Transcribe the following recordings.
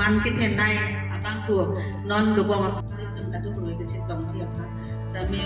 man ke ten nai abang ku non do ba ma tum ka tu ke chin tong ji apa sa me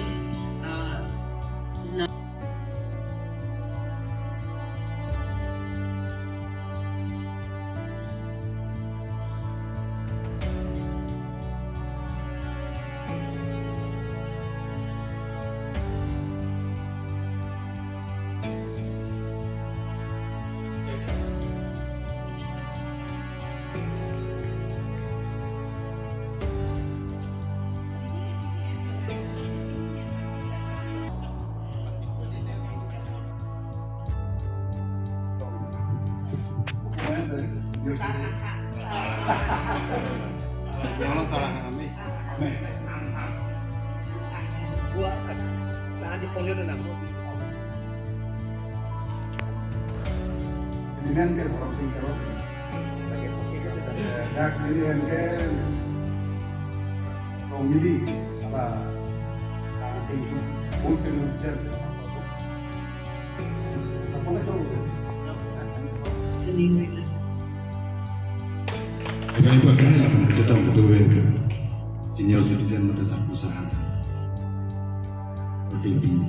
Jangan salah kami. Gua nah di polio na namo. Dengan ke protein kalau dak dengan ke romili apa nanti mungkin ujar apa itu sendiri Ibu akan datang ke senior citizen pada saat usaha berdiri.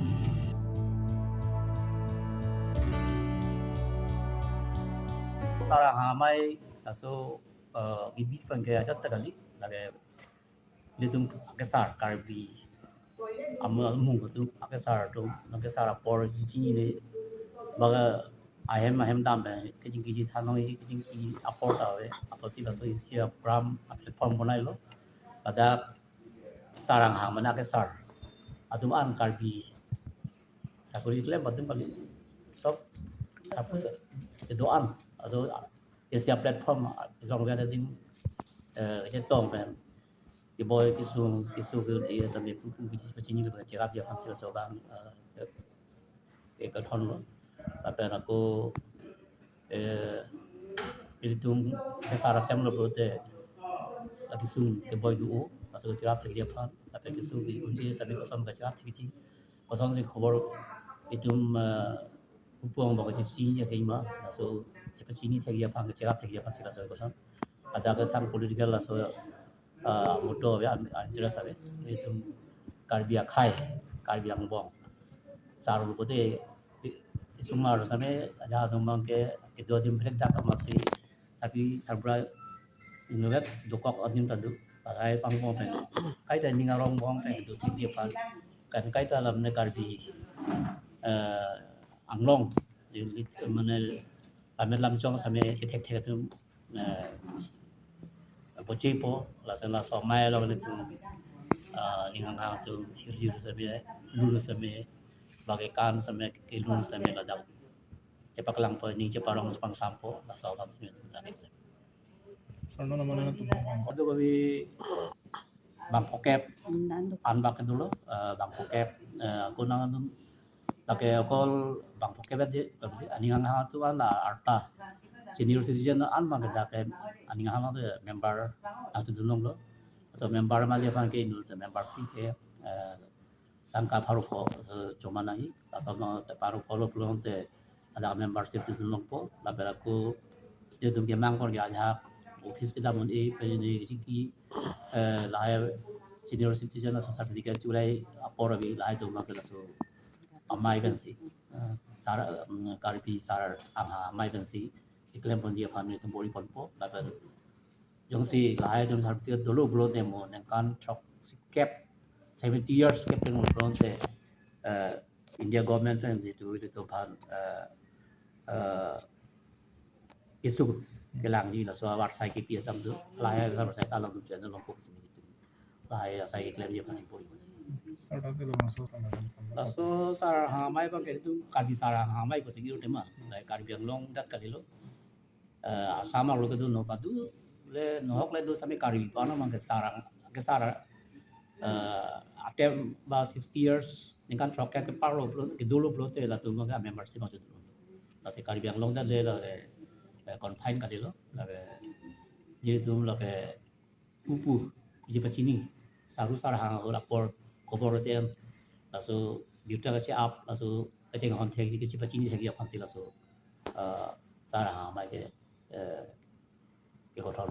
Sarang hamai aso ibit pangkaya jatta kali lage lidum akesar karbi amma mu aso akesar to akesar por jini ne baga ahem dam be kiji thanong kiji apor ta we aposi baso isia program platform banai lo ada sarang hamana akesar adum an karbi sakuri kle badum kali sob tapos doan also isia platform long ga din che tong ben di boy kisu ke dia sampai pupu biji pecini ke cerap dia fansi so bang ke thon lo tapi aku itu besar tem lo bote lagi sun ke boy du masuk cerap dia fan tapi kisu ke undi sampai kosong ke cerap kiji kosong sih khobor itu pupuang bawa cini ke ima so cini dia fan ke cerap dia fansi so kosong ada kesan political lah so moto ya jelas abe itu karbia khai karbia ngbong saru bote isumar same aja domang ke dua dim brek dak masih tapi sabra inugat dokok adim tadu pakai pangmo pen kai ta ningarong bong pen do tik dia fan kan kai ta lam ne karbi anglong mana amet lam chong same ke tek tu Pochepo, la so mai lo le tu ingang tu hirjir same lulu same bagai kan same ke lulu same la dau cepak lang po ni ceparong pang sampo la so pas ni tadi sono namanya tu ordo kami bang pokep an bak dulu bang pokep aku nang lake kol bang pokep aja ani hang tu an arta senior citizen an bang ke ani hang tu member atau dulung lo so member ma je ke nu member fee ke tangka paru fo so cuma nai asal no paru follow belum se ada membership di dulung po la beraku dia tu gemang kon ya office kita mun pe ni siki la senior citizen so certificate julai apor bi la tu ma ke so amai kan si sar karpi sar anga amai kan si iklem pon ji family tu bori pon po la ben yung si lahai dum certificate dulu belum demo nengkan chok skep 70 years skep yang belum te India government kan itu pan isu kelang ji la so war sai ke pia tam tu lahai war sai ta lang tu chen long ko sini tu lahai sai klaim dia pasti boleh sarda tu lo masuk so sar hamai bang ke tu karbi sar hamai ko sigi tema lai karbi ang long dak kalilo asama lo ke tu no padu le nohok le do sami kari pana mang ke sarang atem ba 60 years ningkan trok ke parlo ke dulu bro te la tu mang membership ma tu la se kari biang long da le la confine kali lo la ye tu la ke pupu ji pacini saru sar hang la por kobor se la so biuta ke up la so ke jeng hon te ji pacini te ya fansi la so sar hang ma ke ko thon